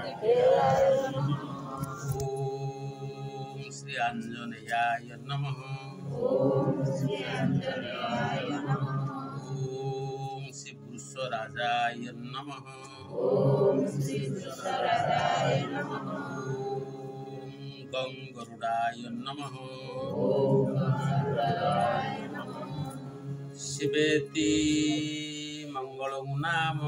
ओम श्री आंजनेयाय नमः। ओम श्री वृषराजाय नमः। ओम गंगरुडाय नमः। शिवेति मंगलं नाम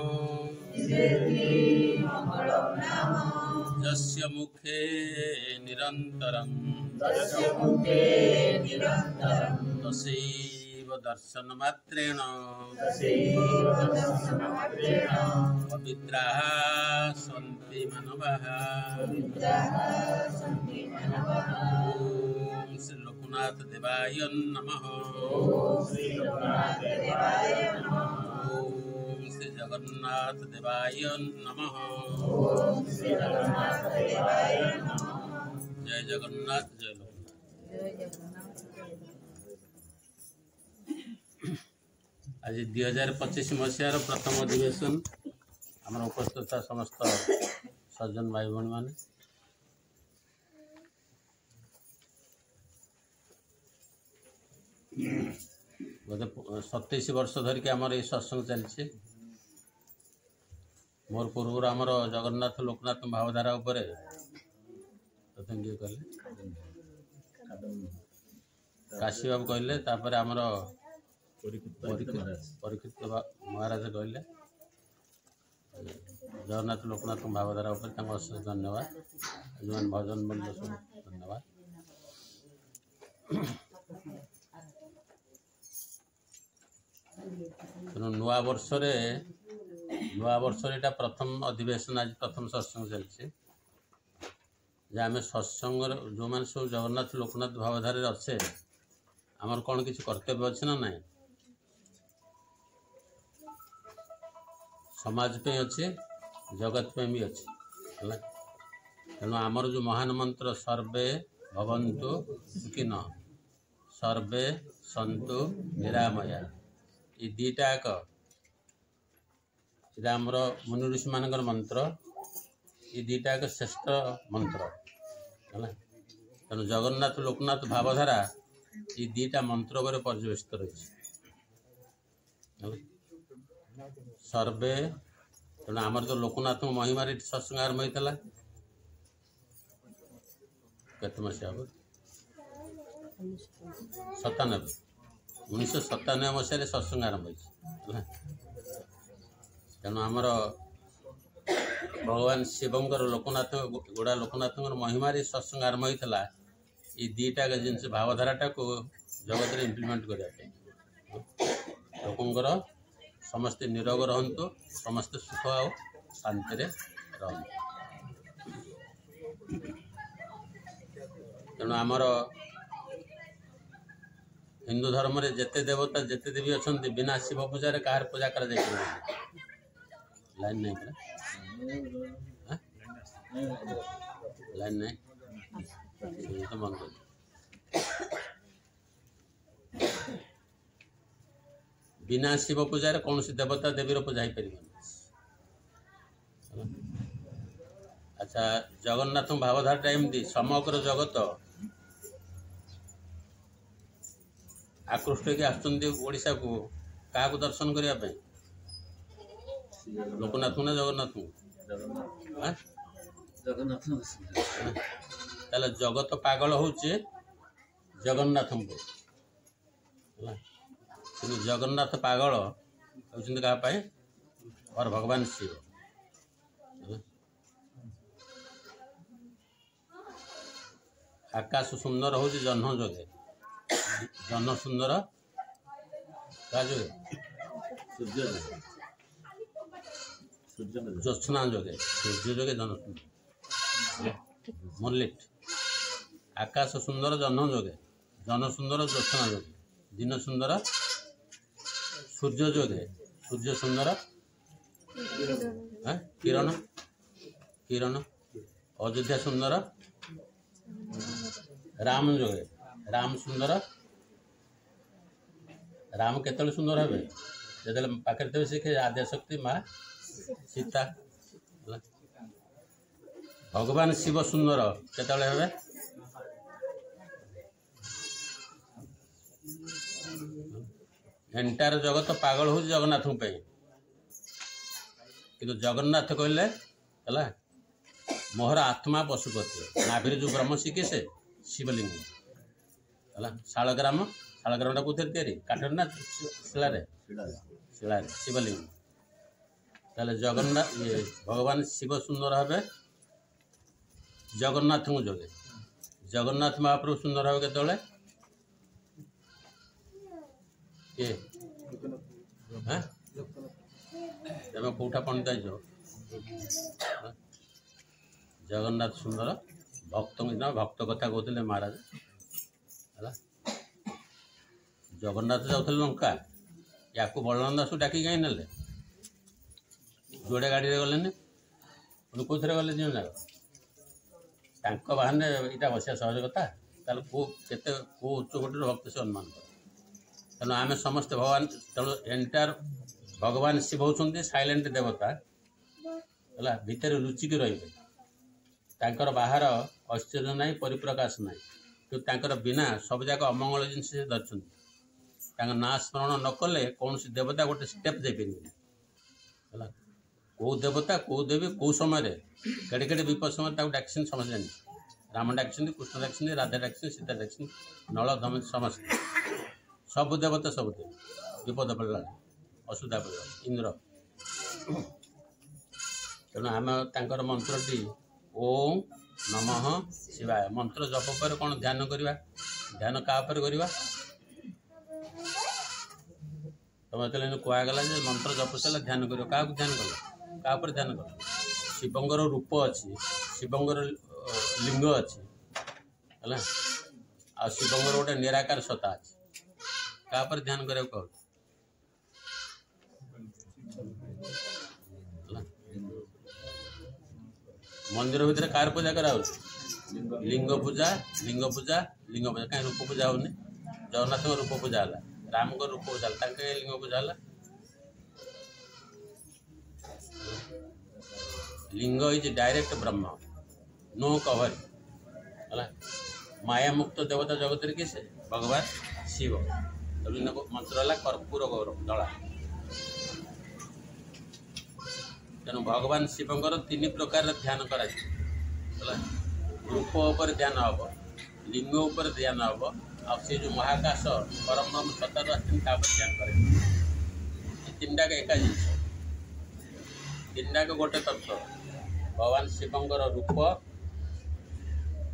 यस्य मुखे निरन्तरं तस्यैव दर्शनमात्रेण पवित्राः सन्ति मानवाः। ॐ श्री लोकनाथ देवाय नमः। ॐ श्री जगन्नाथ देवाय नमः। जय जगन्नाथ जय लोकनाथ। आज 2025 मसीहार प्रथम अधिवेशन आम उपस्थित समस्त सज्जन भाई भौणी मैंने बोधे 27 वर्ष धरिक आमर ये सत्संग चलছে। मोर पूर्व आमर जगन्नाथ लोकनाथ भावधारा उपरे प्रथम किए कहले काशी बाबू कहले तापर आमर परीक्षित महाराज कहले जगन्नाथ लोकनाथ भावधारा उपर अशेष धन्यवाद। जो भजन बोल सब धन्यवाद। तेणु नुआ वर्ष एटा प्रथम अधिवेशन आज प्रथम सत्संग चलছে जे आम सत्संग जो मैंने सब जगन्नाथ लोकनाथ भावधारे अच्छे आमर कौन किसी कर्तव्य अच्छे ना नाई समाज पे अच्छे जगत पे भी अच्छे है। तेणु आमर जो महान मंत्र सर्वे भवन्तु सुखिनः सर्वे सन्तु निरामया ये दीटाक आमर मुनि ऋषि मानकर मंत्र ये दीटाक श्रेष्ठ मंत्र है। तेणु जगन्नाथ लोकनाथ भावधारा ये दीटा मंत्र पर पर्यवेसित रही सर्वे। तेणु आमर तो लोकनाथ महिमार सत्संग आरंभ होता केत मसीहा 1997 मसीह सत्संग आरंभ हो। तेणु आमर भगवान शिवंकर लोकनाथ गोड़ा लोकनाथ महिमार सत्संग आरंभ होता ये दीटा जिन भावधाराटा को जगत में इम्प्लीमेंट करने लोकंर समस्ते निरोग रहतु समस्ते सुख और शांति रहतु। तेणु आमर हिंदू धर्म रे जेते देवता जेते देवी अच्छा बिना शिव पूजा कहार पूजा कर लाइन नहीं लाइन नहीं तो मन कर बिना शिव पूजा कौन सी देवता देवी पूजा हो पार। अच्छा जगन्नाथ भावधारा टाइम समग्र जगत आकृष्ट होकर आशा को क्या दर्शन करने लोकनाथ ना जगन्नाथ ताले जगत पागल होचे जगन्नाथ जगन्नाथ पागल होचंदी क्या पाए और भगवान शिव। आकाश सुंदर हो जह्न जोगे जह्न सुंदर क्या जोगे ज्योत्सना जोगे सूर्य जोगे जह्न सुंदर मुरलीट आकाश सुंदर जह्न जोगे जह्न सुंदर ज्योत्सना जोगे दिन सुंदर सूर्य जोगे सूर्य सुंदर किरण किरण अयोध्या सुंदर राम जोगे राम सुंदर राम केतल सुंदर हे जो पाखे थे से आद्याशक्ति माँ सीता भगवान शिव सुंदर केतले हेबे एंटायर जगत पागल हो जगन्नाथ पे कि जगन्नाथ कहले है मोहर आत्मा पशुपति नाभिर जो ब्रह्म शिखे से शिवलिंग है शालग्राम शालग्राम कौन काठर ना शिलार शिलार शिवलिंग ताले जगन्नाथ ये भगवान शिव सुंदर हे जगन्नाथ को जोगे जगन्नाथ महाप्रभु सुंदर हे केतले ये तुम कौटा पंडित जो जगन्नाथ सुंदर भक्त भक्त कथा कहते महाराज है जगन्नाथ जाऊे लंका या बलराम दास डाक कहीं ना जोड़े गाड़ी गले कौन गले दिन जाक बाहर यहाँ बसिया सहज कथा केते कौ उच्च कोटर भक्त से अनुमान कर तेणु आम समस्ते भगवान तेणु एंटायर भगवान शिव होती साइलेंट देवता है भितर लुचिकी रे बाहर ऐश्वर्य ना परिप्रकाश ना कि बिना सब जाक अमंगल जिन धरती ना स्मरण न कले कौन देवता गोटे स्टेप जापर कौ देवता कौ देवी कौ समय केड़े केड़े विपद समय डाक समझ जानी राम डाक कृष्ण डाक राधा डाक सीता डाक नल धम समस्त सब देवता सब देवी विपद पड़ा असुविधा पड़ा इंद्र तेणु आम तर मंत्रटी ओम नमः शिवाय मंत्र जप पर कौन ध्यान करवा ध्यान क्या करवा तुम जो कहगला मंत्र जप से ध्यान कर क्या ध्यान कल क्या ध्यान कल शिवंगर रूप अच्छी शिवंगर लिंग अच्छी है आ शिवंगर गोटे निराकार सत्ता अच्छी क्या ध्यान करा कह मंदिर भितर कार पूजा करा लिंग पूजा लिंग पूजा लिंग पूजा कहीं रूप पूजा होनी जगन्नाथ रूप पूजा है राम को रूप पूजा लिंग पूजा है लिंग is direct Brahma no cover है माया मुक्त देवता जगत किसे भगवान शिव मंत्र है कर्पूर गौरव दला तेणु भगवान शिवंकर तीन प्रकार ध्यान करा रूप उपर ध्यान हम लिंग उपर ध्यान हम आ जो महाकाश परम ब्रह्म सत्ता ध्यान करे तीन टाक एका जिन तीन टाक गोटे तत्व भगवान शिवंकर रूप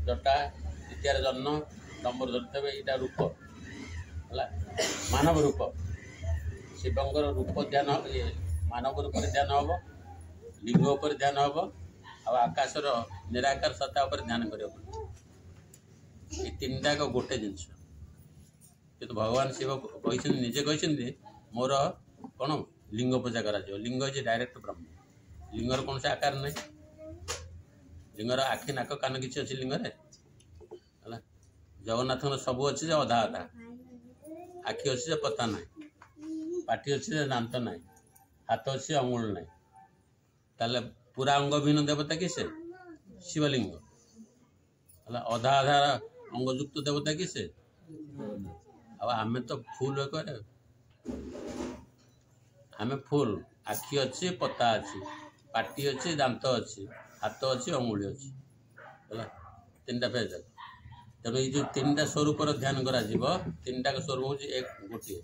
जटा द्वितीय जन्म नंबर धरते यहाँ रूप है मानव रूप शिवंकर रूप ध्यान मानव रूप ध्यान हम लिंग उपर ध्यान हम आकाशर निराकार सत्ता उपर ध्यान करने तीन टाक गोटे जिनस किंतु भगवान शिव कहते निजे कहते मोर कौन लिंग पूजा करा लिंग इज डायरेक्ट ब्रह्म लिंगर कौन से आकार ना लिंगर आखि नाक कान किसी अच्छी लिंग है जगन्नाथ सब अच्छे अधा अधा आखि अच्छी पता ना पाटी अच्छी दांत ना हाथ अच्छी अंगुल ना ताले पूरा अंग भिन्न देवता किसे शिवलिंग अधा अधा अंगयुक्त देवता किसे आम तो फुल आम फुल आखि अच्छी पता अच्छी पाटी अच्छी दांत अच्छी हाथ अच्छी अंगुली अच्छी है तीन टा फेज तेणु ये तीन टा स्वरूप ध्यान करा तीन टाक स्वरूप हूँ एक गोटे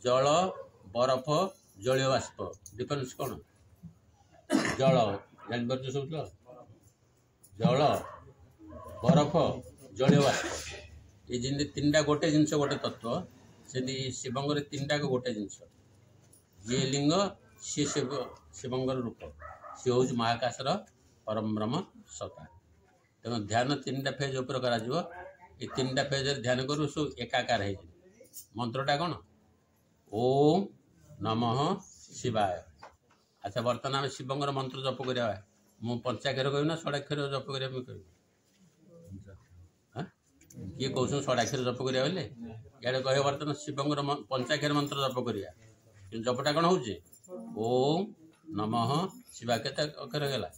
जल बरफ जलीय बाष्प डिफरेन्स कौन जल जानवर सब जल बरफ जलीय बाष्प ये जमी तीन टा गोटे जिनस गोटे तत्व से शिवंगर तीन टाक गोटे जिनस ये लिंग सी शिव शिवंगर रूप सी हूँ महाकाशर परम ब्रह्म सत्ता तेणु ध्यान तीन टा फेज उपर करा ये तीन टा फेज ध्यान करूँ सब एकाकार है मंत्रटा कौन ओम नमः शिवाय अच्छा बर्तमान आम शिवंगर मंत्र जप करा मु पंचाक्षर कहूँ ना षडाक्षर जप करा कह किए कौन षडाक्षर जप करा बोले इे कह बर्तमान शिवंगर पंचाक्षर मंत्र जप करा जपटा कौन हो ओम नमः शिवाय के अक्षर गला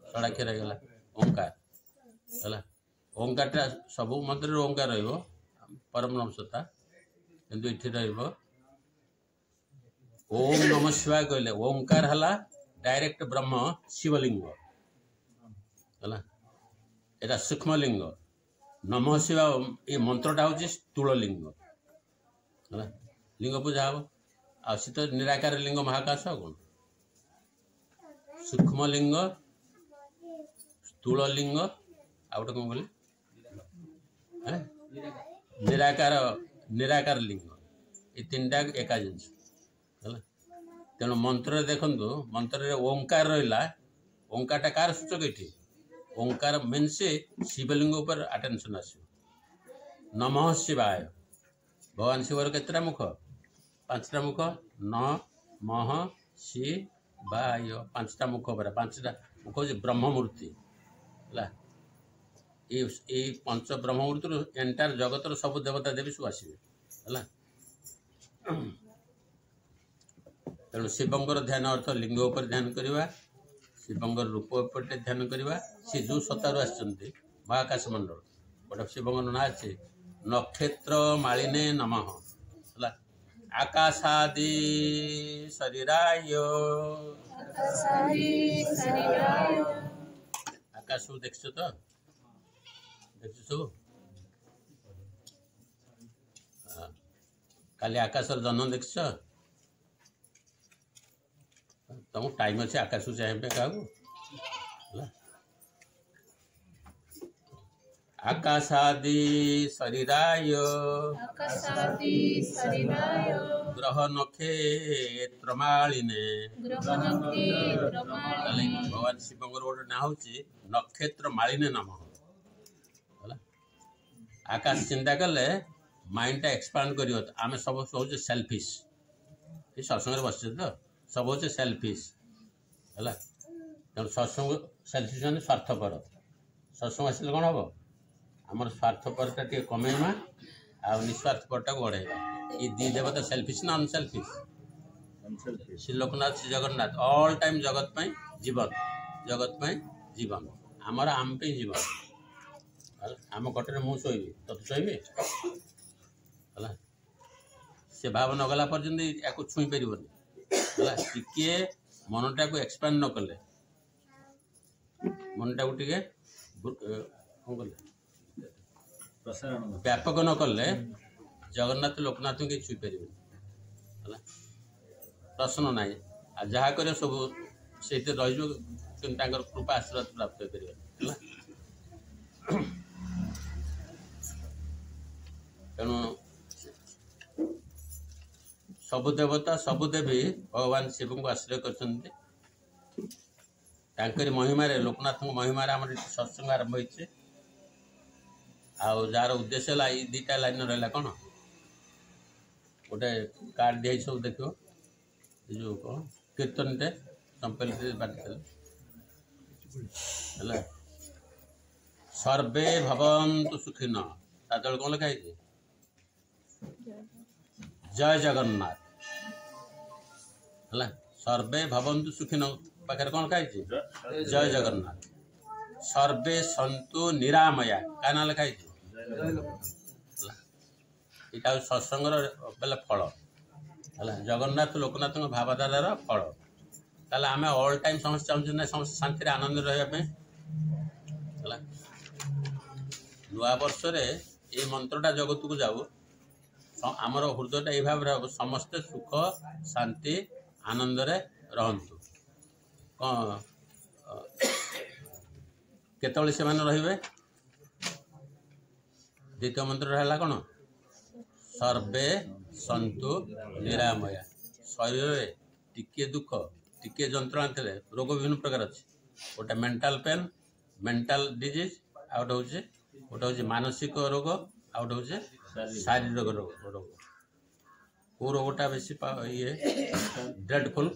षडाक्षर गला ओंकार है। ओंकारटा सबू मंत्र ओंकार परम ब्रह्म सत्ता किंतु इठी ओम नमः शिवाय कहले ओंकार है डायरेक्ट ब्रह्म शिवलिंग है। एटा सूक्ष्मलिंग नमः शिवाय ये मंत्रटा हूँ स्थूललिंग है। लिंग पूजा हम आसी तो निराकार लिंग महाकाश कौन सूक्ष्मलिंग स्थूललिंग आ गए कौन बोले निराकार निराकार लिंग ये तीन टा एका जिनस है। तेणु मंत्र देखु मंत्र ओंकार रहा ओंकारटा कार सूचक ये ओंकार मीन से शिवलिंग उपर अटेंशन आस नमः शिवाय भगवान शिवर केतटा मुख 5टा मुख न मह शिवाय 5टा मुख पर 5टा मुख हूँ ब्रह्ममूर्ति है। ये पंच ब्रह्ममूर्ति एंटायर जगतर सब देवता देवी सब आसवे है। तेणु शिवंकर ध्यान अर्थ लिंग उपर ध्यान करवा शिवंकर रूप उपर ध्यान करवा सी जो सतारू आसुच्च महाकाश मंडल गोटे शिवंकर ना अच्छे नक्षत्र मालिने नमः है। आकाशादि शरीराय आकाश देख तो देख सब काली आकाश जन्म देख तुम टाइम अच्छे आकाश चाहिए क्या आकाशादि शरीराय ग्रह नक्षत्र मालिने भगवान शिवंकर गोटे ना हूँ नक्षत्र मालिने नाम है। आकाश चिंता कले माइंड टा एक्सपांड कर आम सब हूँ सेल्फिश ये सत्संग बस तो सब हूँ सेल्फिश है। तेणु सत्संग सेल्फिश मैंने स्वार्थपर सत्संग आसिले कौन हम आमर स्वार्थपरटा टे कमेवा आ निस्वार्थपरटा बढ़ेगा ये दी देवता सेल्फिश ना unselfish Shri Loknath Shri Jagannath all time जगत में जीवन जगत में जीवन आमर आम पे जीवन आम कटे मुझे शोबी तो शोबी है से भाव नगला पर्यटन या छुई पार टे मनटा को एक्सपांड न कले मनटा को टे कौन कले व्यापक न कले जगन्नाथ लोकनाथ के छुई पार प्रश्न ना आ जहाँ कर सब से कृपा आशीर्वाद प्राप्त कर तेणु सबु देवता सबु देवी भगवान शिव को आश्रय कर महिमार लोकनाथ महिमार आम सत्संग आरंभ होइछे जार उद्देश्य है ये 2टा लाइन रहा कौन गोटे कार्ड दिखाई सब देख जो कौन कीर्तन टे संपल बांटी सर्वे भवन्तु सुखिन तले कौन लिखाई जय जगन्नाथ है। सर्वे भवन्तु सुखिन पाखे कौन खाई जय जगन्नाथ सर्वे सन्तु निरामया क्या ना लिखाई यहाँ सत्संग बेले फल है जगन्नाथ लोकनाथ भावधारार फल ताले आम ऑल टाइम समस्त चाहूँ ना समस्त शांति आनंद रहा नुआ वर्ष ये मंत्रटा जगत को जाऊ आमर हृदयटा ये भाव समस्ते सुख शांति आनंद रहतु केतले से रे द्वितीय मंत्र है कौन सर्वे सन्तु निरामया शरीर में टिके दुख टिके जंत्रणा थे रोग विभिन्न प्रकार अच्छे गोटे मेंटल पेन मेंटल डिजीज आ गोटे हूँ मानसिक रोग आ गोटे हूँ शारीरिक रोग कौ रोगटा बेसी ये ड्रेडफुल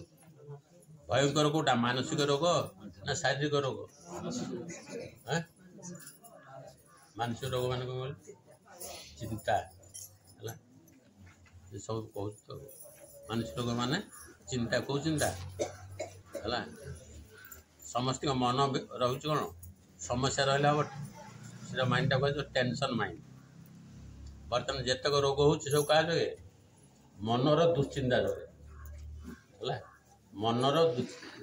भयंकर कौटा मानसिक रोग ना शारीरिक रोग मानसिक रोग मान चिंता है सब कह तो मानसिक रोग मान चिंता कौ चिंता है समस्त मन रोच कौन समस्या रहा से माइंड कह टेंशन माइंड बर्तमान जितक रोग हो सब क्या जोगे मनर दुश्चिंता जोगे है मनर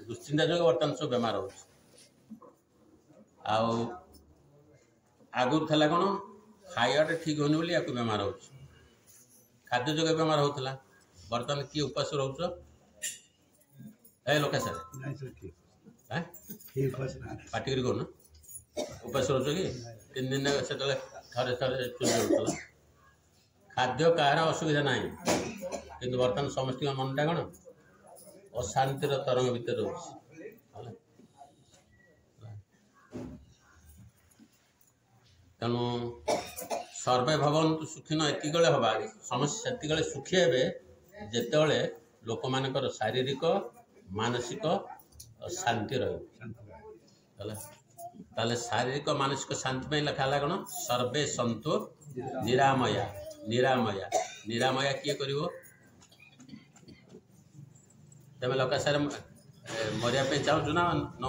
दुश्चिंता जोगे बर्तमान सब बेमार हो आगुरी था कौन खाइबाटा ठीक होनी बोली या बेमार हो खाद्य जोगे बेमार होता बर्तमान किए उपास रोच लोक सर पार्टी कर कौन उपास रोच कि 3 दिन से थे थे चुल खाद्य कहार असुविधा ना कि बर्तमान समस्त मनटा कौन अशांतिर तरंग भितर रोच तेणु सर्वे भवन्तु सुखिन एति हवा समस्या से सुखी हे जिते लोक मानकर शारीरिक मानसिक शांति रहा शारीरिक मानसिक शांति लिखा है कौन सर्वे सन्तु निरामया निरामया निरामया किए कर तुम लोक सारे मरिया चाहूँ ना न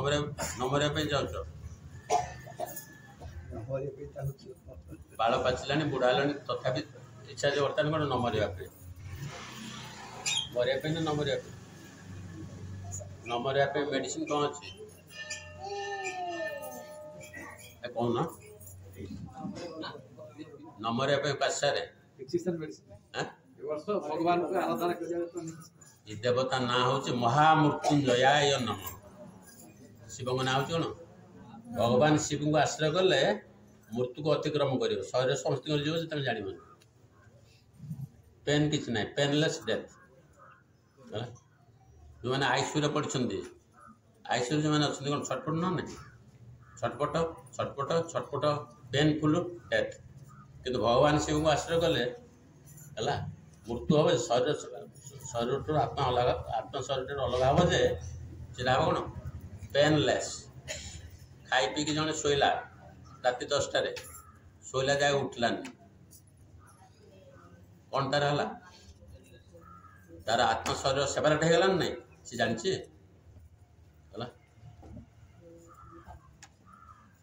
मरिया चाहूँ बाल पाचिला बुढ़ा तथापि इच्छा जो बर्तमान कौन न मरिया मरिया ना न मरिया न मरिया मेडिसिन कौन अच्छे कौन न मरिया पाशारे भगवान को आराधना कर देवता ना हूँ महामृत्युंजयाय नम शिव ना हूँ कौन भगवान शिव को आश्रय कले मृत्यु को अतिक्रम कर शरीर समस्त जीव तुम जान पेन किसी ना पेनलेस डेथ जो मैंने आईसीयू पढ़ी आईसीयू जो मैंने अच्छे कौन छटपट ना छटपट छटपट छटपट पेनफुल डेथ किंतु भगवान शिव को आश्रय कले है मृत्यु हम शरीर आत्मा अलग आत्मा शरीर अलग हम जे सीधा हम कौन पेनलेस खाई पी जड़े शोला राति 10टार शोला जाए उठलानी कौन तार है तार आत्मा शरीर सेपरेट हो गलान नहीं सी जानी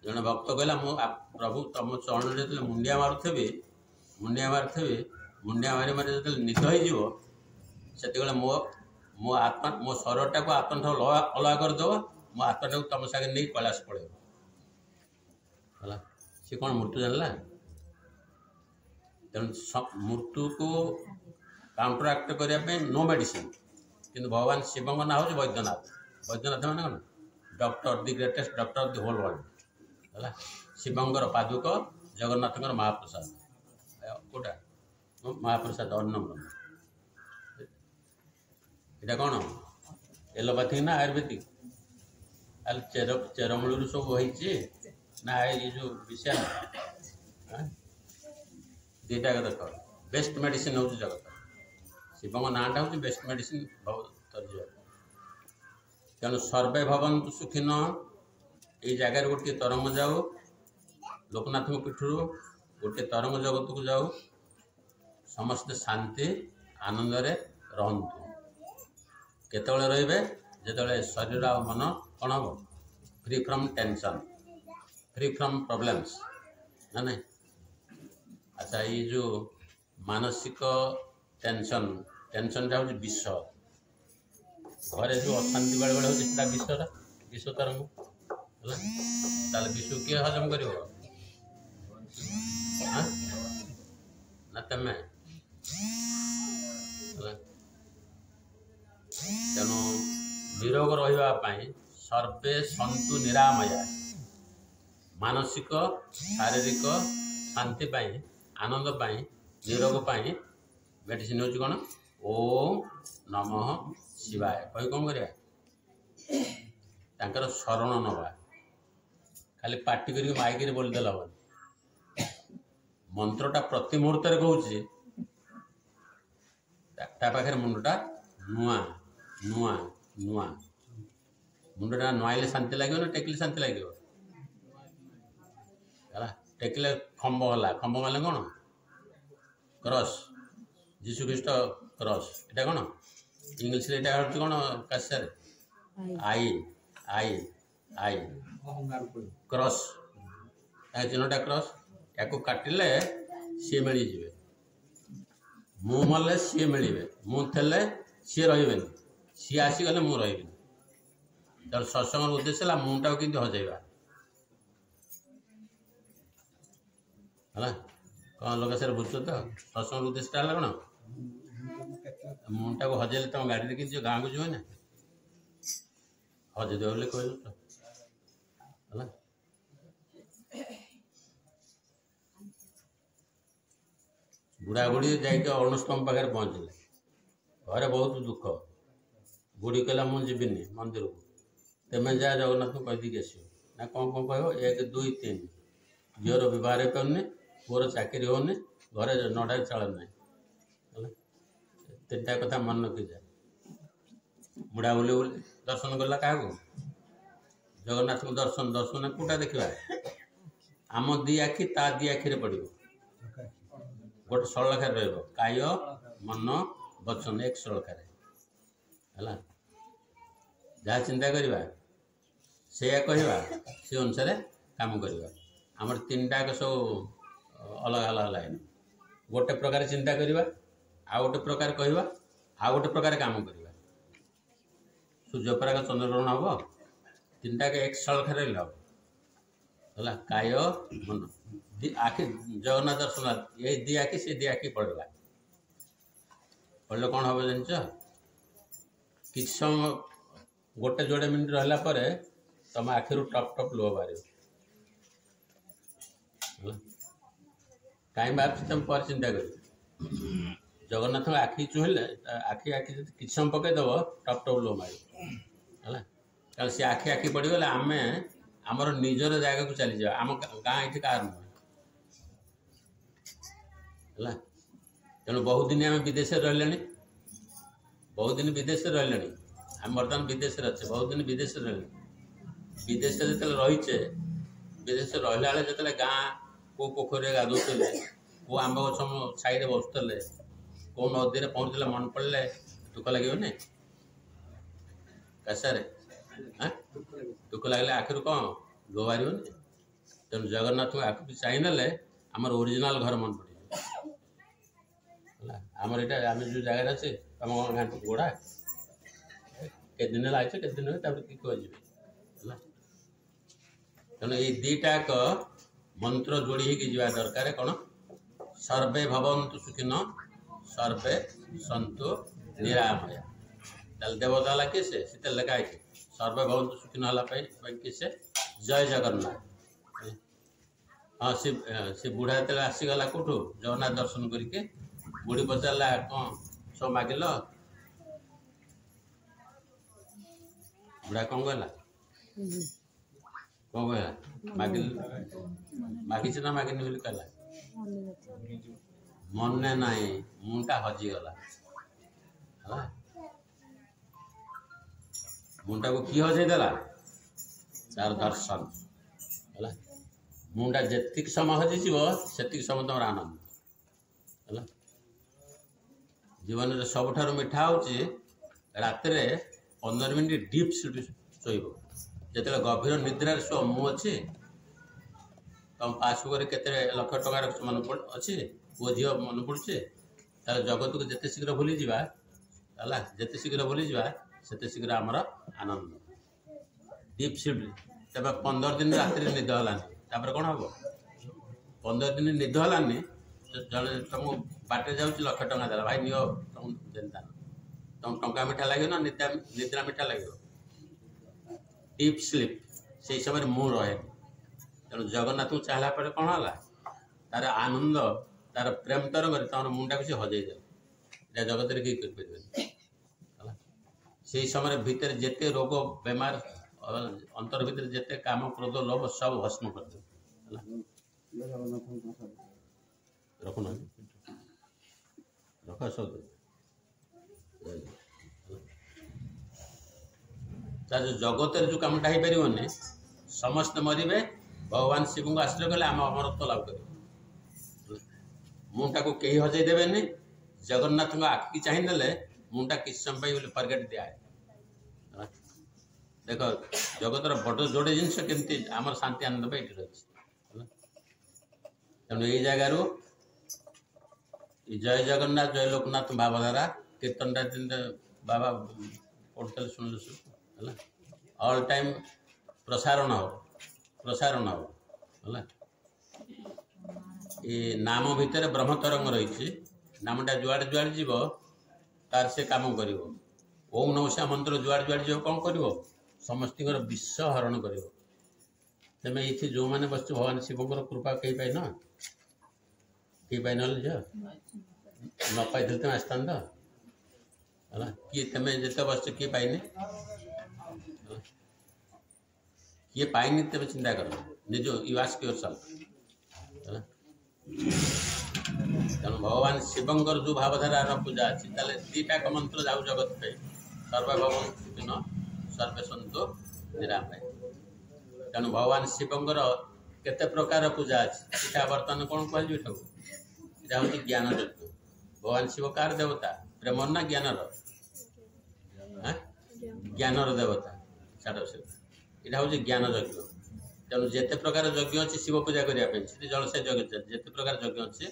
जड़े भक्त कहला मु प्रभु तुम चरण जो मुंडिया मारुथी मुंडिया मारी मारी जो निद हो से मो मो आत्मा मो शरीरटा को आत्मा अलग करदेव मो आत्माटा को तुम सागे नहीं कैलाश पड़े सी कौन मृत्यु जानला तेणु मृत्यु को काउंटरआक्ट करने नो मेडिसिन किंतु भगवान शिव ना हूँ वैद्यनाथ वैद्यनाथ मैंने कौन doctor the greatest doctor of the whole world है शिवंकर पादुक जगन्नाथंकर महाप्रसाद कोटा महाप्रसाद अन्नम यहाँ कौन एलोपैथिक ना आयुर्वेदिक चेरमूल सब होती ना ये जो विषय दीटा देख बेस्ट मेडिसिन हूँ जगत शिव नाटा हूँ बेस्ट मेडिसिन भवतर्ज तेणु सर्वे भवन्तु सुखिन ये जगार गोटे तरंग जाऊ लोकनाथ पीठर गोटे तरंग जगत को जाऊ समस्ते शांति आनंद रहतु केतले रे जो शरीर आ मन कौन हम free from tension free from problems ना नहीं अच्छा ये जो मानसिक टेंशन टेंशनटा हूँ विष घरे जो अशांति बेले बेले होता विषटा विष तरंग है विष किए हजम कर तेमें तेणु निरोग रही सर्वे सन्तु निरामया मानसिक शारीरिक शांति आनंद निरोग मेडिसिन हूँ कौन ओम नमः शिवाय कही कौन कर शरण नवा खाली पार्टी कर माइक बोलदेल हम मंत्रटा प्रति मुहूर्त कहूँ पाखे मुंडटा नुआ नुआ नुआ मुंडटा नुआइले शांति लगे ना टेकिले शांति लगे टेकिले खम्ब है खम्ब माने कौन क्रॉस जीशु ख्रीस्ट क्रॉस এটা कौन इंग्लिश এটা হচ্ছে कौन काश्यार आई आई आई क्रॉस चिन्हटा क्रॉस या काटिले सी मिलଯିवे मु मले सी मिले मुझे सी रे सी आसीगले मु रही तर सत्संग उद्देश्य है मुटा कि हजेबा है कौन लोग सर बुझ तो सत्संग उद्देश्य है कौन मुटा को हजेले तुम गाड़ी कि गाँव को जीवे ना हजेदे बोले कह है बुढ़ा बुढ़ी जाइए अनुष्टम पाखे पहुँचले घरे बहुत दुख बुढ़ी कहला मुझे जीविनी मंदिर को तेमें जा जगन्नाथ को कहीकि आस ना कौन कौन कह 1 2 3 झीर बहर पारे पुअर चाकरी होनी घरे नड़ा चाल ना 3टा कथा मन रखी जाए बुढ़ा बुले बोले दर्शन कला क्या जगन्नाथ को दर्शन दर्शन कौटा देखा आम दी आखि ता दी आखिरे पड़ गोटे सरलखार काय मन वचन एक सरलखार है जहाँ चिंता करवा से कहवा से अनुसार काम करवा आमर 3टा सब अलग अलग लाइन गोटे प्रकार चिंता करवा आ गोटे प्रकार कहवा आ गोटे प्रकार काम करवा सूर्यपराग चंद्रग्रहण हम 3टा के एक सरलखार हम है काय मन आखि जगन्नाथ दर्शन ये दी आखि से दी आखि पड़ला पड़े कौन हम जान कि समय गोटे जोड़े मिनट रहा तुम आखिर टप टप लुह बाहर कहीं बाहर तुम पर चिंता कर जगन्नाथ आखि चुहले आखि आखि कि समय पकईदेव टप टप लुह मार है सी आखि आखि पड़गले आम आमर निजर जगह को चली जा आम गाँ ये कार नुह है तेणु बहुत दिन आम विदेश रही बहुत दिन विदेश रही आम बर्तमान विदेश अच्छे बहुत दिन विदेश रही विदेश जो रहीचे विदेश रहा जो गाँ को पोखर गाधोले को आंब गच छाई बसुले को नदी में पहुँचले मन पड़े दुख लगे कैसारे दुख लगे आखिर कौन लुह बाहर तेणु जगन्नाथ को आखिर चाहिए आमर ओरिजिनल घर मन पड़े आमर यहाँ आम जो जगह अच्छे तुम घाटी गोड़ा के दिन आइए के दिन कि कहे है तेणु ये 2टाक मंत्र जोड़ी जा दरकार कौन सर्वे भवन्तु सुखिनो सर्वे सन्तु निरामया देवता है किसे सीते लिखा है सर्वे भवन्तु सुखिनो है किसे जय जगन्नाथ हाँ से बुढ़ा जो आसीगला कौटू जगन्नाथ दर्शन करके बुढ़ी पचारा कौन सब मागिल बुढ़ा कौन कहला कौन कहला मागिल मागिच ना मागिनी बोली कहला मन ना मुंटा हजिगला है मुंटा को किए हजेदेला तार दर्शन है मुंडा जी समय हजिज से समय तुम आनंद है जीवन में सबुठ मिठा हूँ रात 15 मिनट डीप शोब जो गभीर निद्रार शो मु अच्छी तुम पासबुक के लक्ष टकार मन अच्छे पुओ झी मन पड़े जगत को जिते शीघ्र भूली जावा है जिते शीघ्र भूली जावा से शीघ्र आमर आनंद डीप स्लीप तब 15 दिन रात निद है कौन हम 15 दिन निद है जड़े तुमको बाटे जाऊँ 1 लाख टଙ୍କା देला भाई नियो तुम देता तुम टंका मिठा लगे ना निद्रा मिठा लगे डीप स्लीप से समय मु रहे तेणु जगन्नाथ को चाहला पर कौन है तार आनंद तार प्रेम तरंग तुम मुंडा को हजेदे जगत में किए कर से समय भितर जिते रोग बेमार अंतर भितर जिते काम क्रोध लोभ सब भस्म कर दे रखुना रख सब जगत जो कमटा हो पारे समस्त मरवे भगवान शिव को आश्रय कले आम अमरत्व लाभ कर मुंटा को कहीं हजे देवे जगन्नाथ आखि चाहिए मुंटा किस समय फरगेट दिया है देख जगतर बड़ जोड़े जिनस केमती आम शांति आनंद ये रही तेणु यही जगार जय जगन्नाथ जय लोकनाथ भावधारा कीर्तनटा दिन बाबा पढ़ते शुणु है ऑल टाइम प्रसारण हो है ये नाम भितर ब्रह्म तरंग रही नामटा जुआड़े जुआड़े जीव तार से काम कर ओम नमः मंत्र जुआड़े जुआड़े जीव कौन कर समस्त विष हरण कर तेमें ये जो मैंने बस भगवान शिवकर कृपा कहीं पाई न कहीं पाई ना झील न पाई तुम आसता है किए तुम जिते बस किए पाइनि किए पाइनि तेज चिंता कर निज यू आस्क योरसेल्फ तेणु भगवान शिवंकर जो भावधारा पूजा अच्छी दीटा मंत्र जाऊ जगत पे सर्वभवन सुखिन सर्वे सन्तु निरामय तेणु भगवान शिवंकर केते प्रकार पूजा अच्छी इटा बर्तमान कौन कहू इटा हूँ ज्ञान यज्ञ भगवान शिव कार देवता प्रेमर ना ज्ञानर ज्ञानर देवता छाड़ से यहाँ हूँ ज्ञान यज्ञ तेणु जिते प्रकार यज्ञ अच्छी शिव पूजा करने जलसे यज्ञ जिते प्रकार यज्ञ अच्छे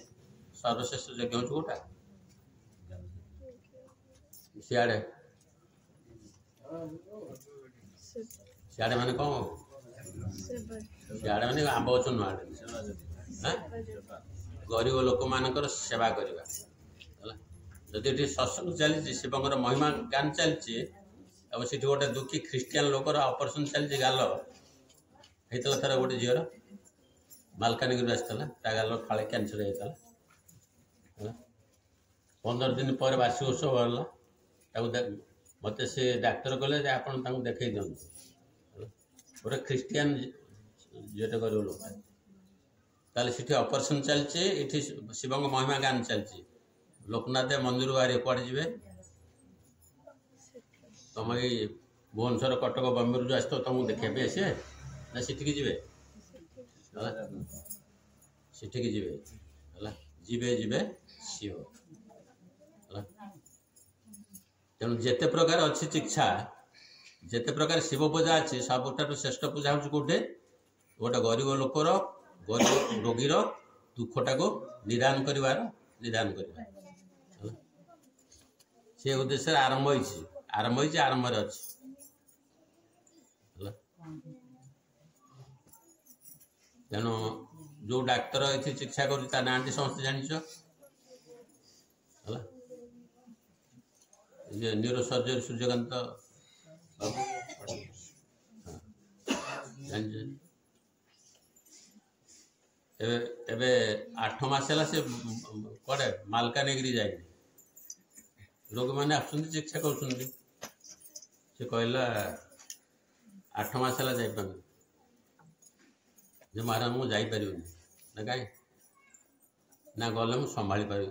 सर्वश्रेष्ठ यज्ञ हूँ गोटा सियाड़े सियाड़े माने कौन सियाड़े माने आंब गच नुआ गरीब लोक मान सेवा करवा जदि सत्संग चली शिवंकर महिमा गान चलती अब सीठी गोटे दुखी ख्रीस्टियान लोकर ऑपरेशन चलती गाल होता थर गोटे झीर मालकानगिरी आसला गाल फाड़े कैंसर होता 15 दिन पर बार्षिक उत्सव गला मत से डाक्तर कहले आप देखे दिखाँ गोटे ख्रीस्टियान जेटे गरीब लोक ताले सीठी ऑपरेशन चलती शिवंग महिमा गान चलती लोकनाथ मंदिर बाहर कुआड़े जी तुम ये भुवनेश्वर कटक बम्बे जो आस तुमको देखा सी ना सीठिकी जी सीठिकी जी जीवे शिव तेणु जिते प्रकार अच्छी शिक्षा जिते प्रकार शिव पूजा अच्छी सबुठ श्रेष्ठ पूजा हूँ कौटे गोटे गरीब लोकर गरीब रोगीर दुखटा को निदान कर से उद्देश्य आरंभ होती आरंभ अच्छी तेणु जो डाक्तर ये चिकित्सा कर ना समस्त जान न्यूरो सर्जरी सूर्यकांत बाबू एबे 8 मास है से कड़े मालकानगिरी जाए रोगी मैंने आसुँच चिकित्सा कर कहला 8 मास है जापर जो महाराज मुझे जापर ना कहीं ना गले मुझे संभाली पारि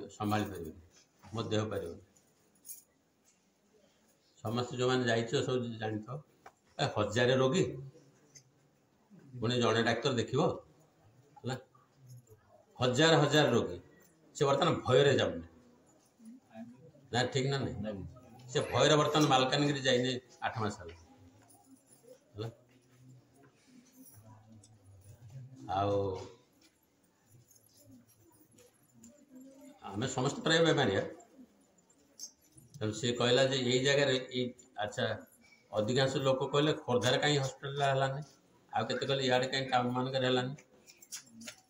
मो देह पार समस्त जो मैंने जाइए सब जान था 1000 रोगी पुणी जड़े डाक्तर देख 1000 रोगी से बर्तमान भयर जाऊनी ना ठीक ना नहीं से भयर बर्तमान मालकानगिरी जाइए 8 मास आम समस्त प्राय बेमारिया तेणु सी कहला यही जगार अच्छा अधिकांश लोक कहले खोर्धार कहीं हस्पिटाल है आउ के कहले इे कहीं टाउन मानक है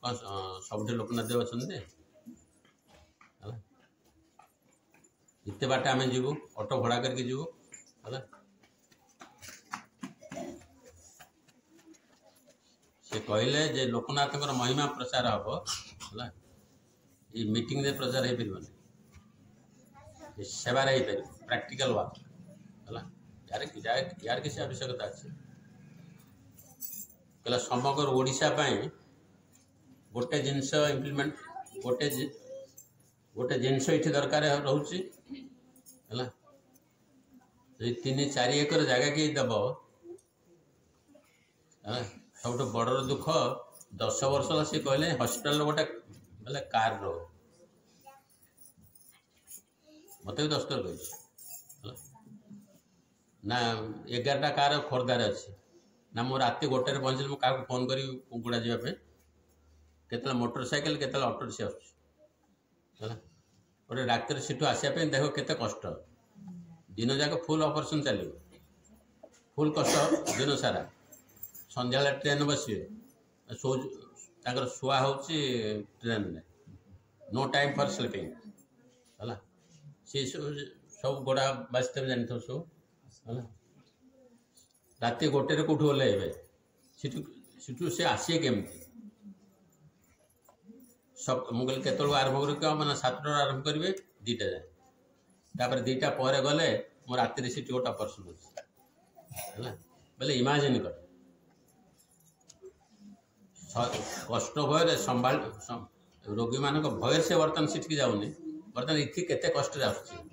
कौन सब लोकनाथ देव अच्छे इतने बाट आम जीवु ऑटो भड़ा करके जीवु है से कहले जे लोकनाथ महिमा प्रचार हम है ये मीटिंग रे प्रचार हो पारे सेवार हो पार प्रैक्टिकल वर्क है यार किसी आवश्यकता अच्छे कहला समग्र ओडिशा गोटे जिनस इम्प्लीमेंट गोटे जिनस ये दरकार रोचे है 3-4 एकर जगह कि दब सब बड़ दुख 10 वर्ष सी कहले हस्पिटाल गोटे बोले कार रो मत भी 10 थर कह ना 11टा कार खोर्धार अच्छे ना मो राति 1टार पहुँचली मुझे क्या फोन करी कुकुड़ा जावाई केतला मोटरसाइकेल केतला ऑटो से आसला गोटे डाक्तर सीठू आसापी देख केते कष्ट दिन जाक फुल ऑपरेशन चलो फुल कष्ट दिन सारा संध्या ट्रेन बसवे शो शुआ हो ट्रेन में नो टाइम फॉर स्लीपिंग है सी सब गोड़ा बाजते जानी सब है राति 1टार कौटू ओल्लैबे सीठू से आसे केमती सब मुझे केतु आरंभ कर मैंने 7टार आरंभ करेंगे 2टा जाए तापर 2टा पर गले मो राति सीट गोटे ऑपरेशन है बोले इमाजिन कर कष्ट भय संभा रोगी मान भय से बर्तमान सीट जाऊनी बर्तमान इति केते कष्ट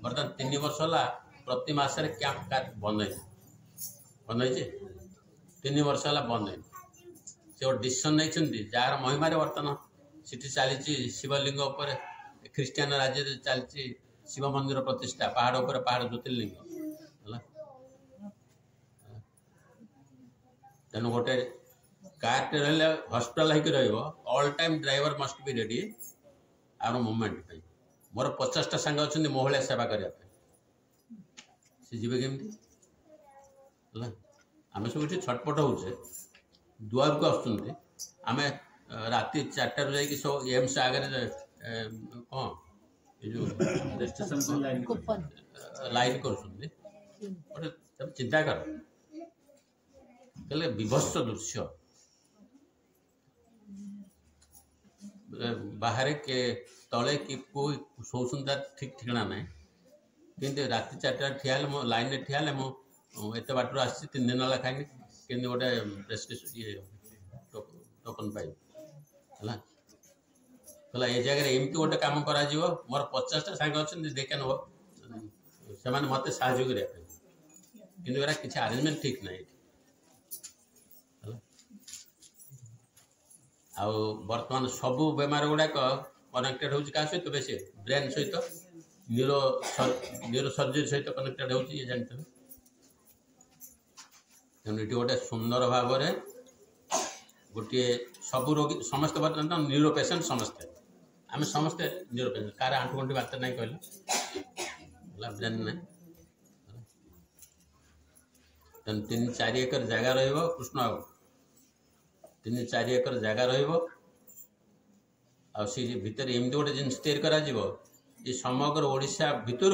बर्तमान 3 वर्ष है प्रति मासरे कैंप बंद बंद 3 वर्ष है बंद से गोटे डिसीजन नहीं जार महिमार बर्तमान सीटी चली शिवलिंग उपर ख्रीष्टियान राज्य चलती शिव मंदिर प्रतिष्ठा पहाड़ उपर पहाड़ ज्योतिर्लिंग है तेणु गोटे कार रे hospital whole time driver must be ready or movement मोर 50टा सांग अच्छा महिला सेवा करने सी जी केमी आम सब ये छटपट होचे दुआर को आम राति 4टार जा सब एम्स आगे कौन ये लाइन कर चिंता कर विभत्स दृश्य बाहर के तले कि कोई शोषण ठीक ठिकाना ना कि राति 4टार ठिया लाइन में ठिया एत बाटर आसी 3 दिन है खाई कि गोटे प्रेसक्रिप्शन टोकन पाई है ये जगह एमती गोटे कम कर मोर 50टा सांग अच्छा देखे से मत साहय करने किसी आरेंजमेंट ठीक ना आउ बर्तमान सबू बेमार गुड़ाक कनेक्टेड हो सहित बेसी ब्रेन सहित न्यूरो सर्जरी सहित कनेक्टेड हो जानते तेणु ये गोटे सुंदर भाव गोटे सबू रोगी समस्त बर्तमान न्यूरो पेसेंट समस्ते आम समस्ते न्यूरो पेसेंट कार आंठुगंठी बात ना कहले ब्रेन ना तेणु 3-4 एकर जगह कृष्ण 3-4 एकर जगह भितर एमती गोटे जिन तैयारी कर समग्र ओडिशा भितर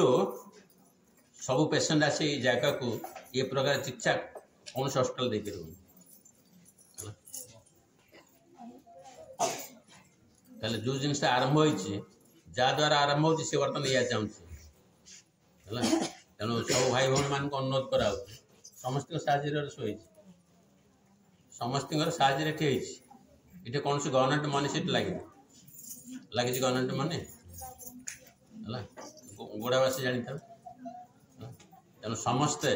सबू पेसेंट आसी जगह को ये प्रकार चिकित्सा कौन से हॉस्पिटल देकर जो जिन आरंभ हो द्वारा आरंभ हो बर्तमान या चाहूँ तेणु सब भाई भौणी मान अनुरोध करा समस्त साहय शोई समस्त साहय ये कौन सी गवर्नमेंट मनी सीट लगे गवर्नमेंट मनी है गोड़ावासी जानी था तेणु समस्ते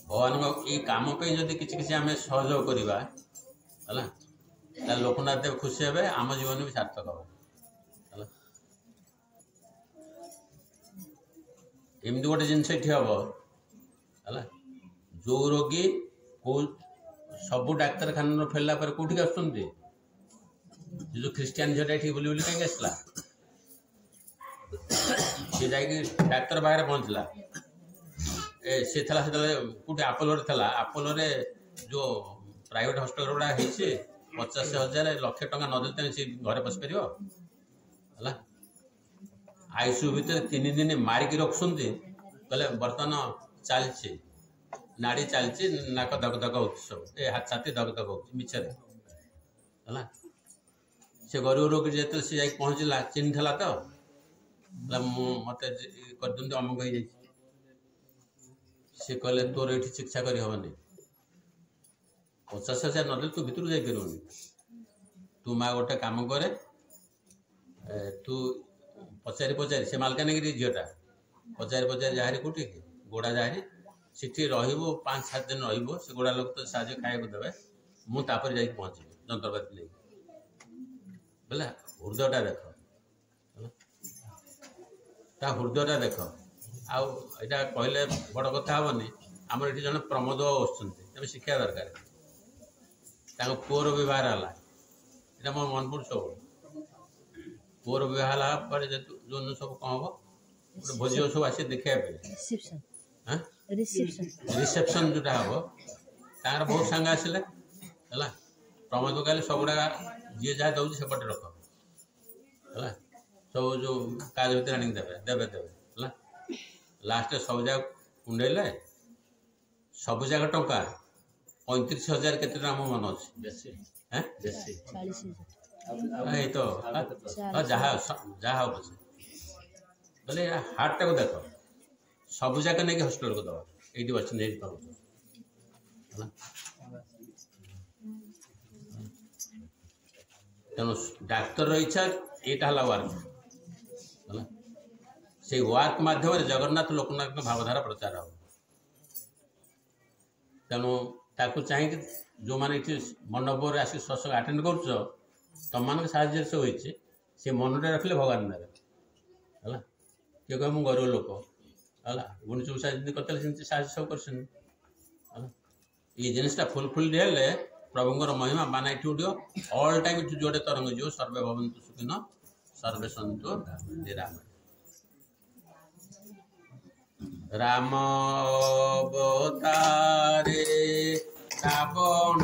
भगवान ये कम पे जदि किसी आम सहयोग करवा है लोकनाथ देव खुशी हे आम जीवन भी सार्थक हम एमती गोटे जिनस हम है जो रोगी को सबू डाक्तखाना फेरला कौटी आसुँच जो ख्रीष्टियान झीटा ये बुली कहीं आसला सी जा डाक्तर पाखे पहुँचला सी था कौटे आपोलो आपोलो जो प्राइवेट हॉस्पिटल गुड़ा 50,000 1,00,000 टका नदेते सी घरे बस पार आईसीयू भितर 3 दिन मारिकी रखुंट कहले बर्तमान चलती नाड़ी चलती नाक धक धक हो सब ए हाथ छाती धक धक हो मिछर है से गरीब रोगी जो सी जा पहुँचला चिन्हला तो मत कर दिखाते अमुक हो सी कहले तोर ये चिकित्सा कर हेनी 50,000 नदे तू भितर जापरि तू माँ गोटे कम करे तू पचारि पचारि से मालकानगिरी झीटा पचारि जहाँ कौटी गोड़ा जहाँ सीठी रही 5-7 दिन रही से गोड़ा लोग तो साहय खाया देवे मुझे जा पहुँचे जंत्रपाति नहीं बोले हृदयटा देख ता हृदयटा देख आउ यहाँ कहले बड़ कथा हेनी आमर ये जन प्रमोद बसुँच तुम शिक्षा दरकार पुअर बहार है ये मोर मन पड़े सब पुअर बहार जो सब कौन हम गोटे भोज सब आस देखा हाँ रिसेप्शन जोटा हम बहुत सांग आसिले है प्रमोद कहले सबुड़ा जी जहाँ दौर सेपटे रख है सब जो काज भर आने देवे देवे देवे है लास्ट सब जगह कुंडेले सब जगह टंका 35,000 के मन अच्छे तो जहाँ जहाँ हम बोले हार्ट टाक देख सब जगह नहीं हस्पिटाल को दवा ये बच्चे तेणु डाक्तर इच्छा यहाँ वर्क है से वर्क मध्यम जगन्नाथ लोकनाथ भावधारा प्रचार हो तेणु ताकू चाहिए जो मैंने ये मंडप आसिक सत्संग आटेड कर तुम मान साहय से होती से मनटे रखले भगवान देवे है किए कह मुझे गरीब लोक है गुणी चुषा करते साहय सब कर ये जिनटा फुलफिल्ड हेले प्रभुंर महिमा माना उठो ऑल टाइम जोड़े तरंग जो सर्वे भवन्तु सुखिन सर्वे सन्तु निरामय राम अवतारे रावण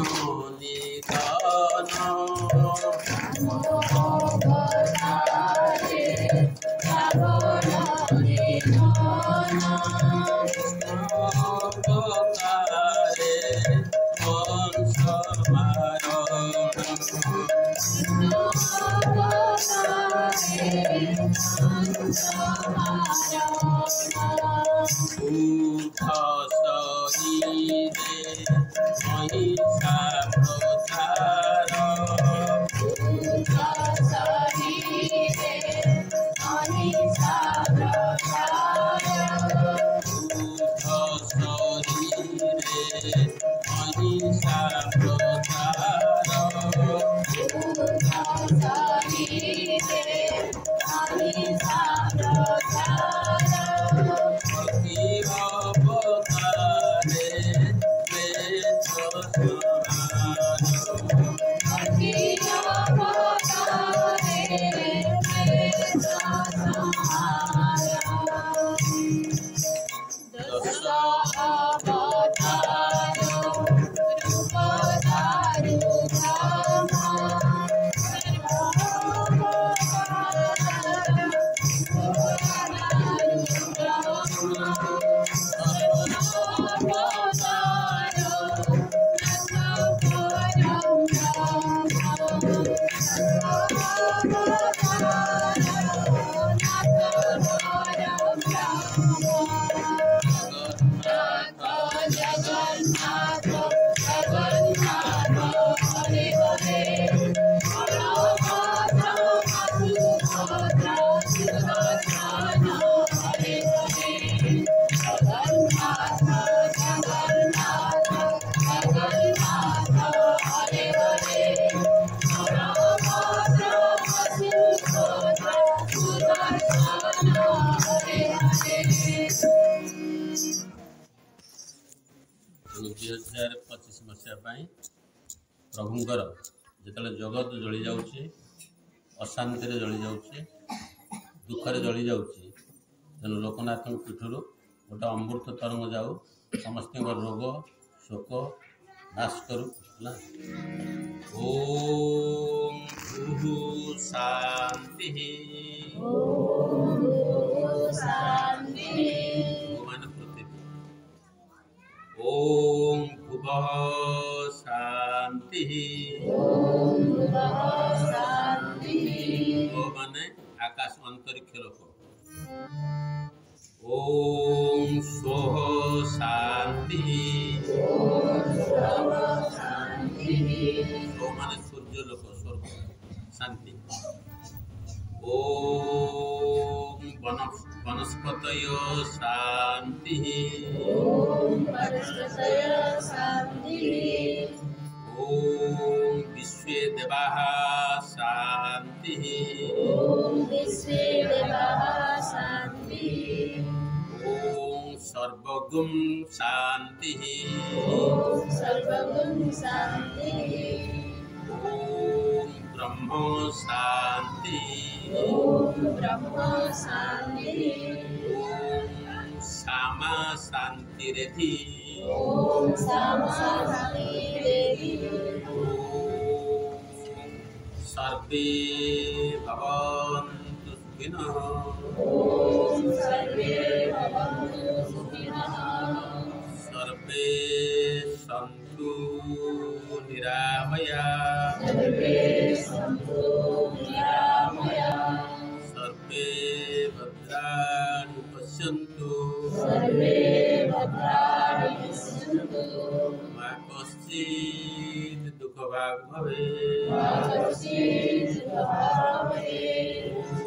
प्रभुंर जो जगत जली जाऊँगी अशांति जली जाऊँगी दुखरे जली जाऊँगी तेणु लोकनाथ पीठर गोटे अमृत तरंग जाऊ समस्त रोग शोक नाश करू है ओम भूः शांति मान पृथ्वी ओम भुवः शांति माने आकाश अंतरिक्ष लोक ओम स्वः शांति स्व माने सूर्य लोक स्वर्ग शांति ओम वनस्पतयो शांति ओम विश्वे देवाः शांति ओम सर्वगुण शांति सर्वगुण शांति ओम ब्रह्म शांति ब्रह्म शांति ओम श्यामा शांतिरेधि ओम शांति देवी सर्वे भवन्तु सुखिनः ओम सर्वे भवन्तु सुखिनः सर्वे सन्तु निरामयाः सर्वे सन्तु निरामयाः सर्वे भद्राणि पश्यन्तु सर्वे भद्राणि पश्यन्तु मा कश्चित् दुःखभाग् भवेत् मा कश्चित् दुःखभाग् भवेत्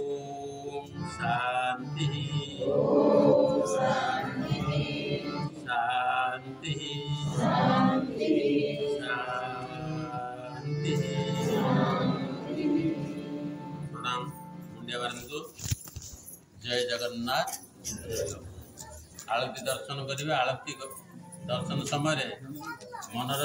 ॐ शान्तिः ओम शांति शान्तिः शांति शान्तिः प्रणाम मुंडियाबारन को जय जगन्नाथ। आळती दर्शन करेंगे। आळती दर्शन समय मनर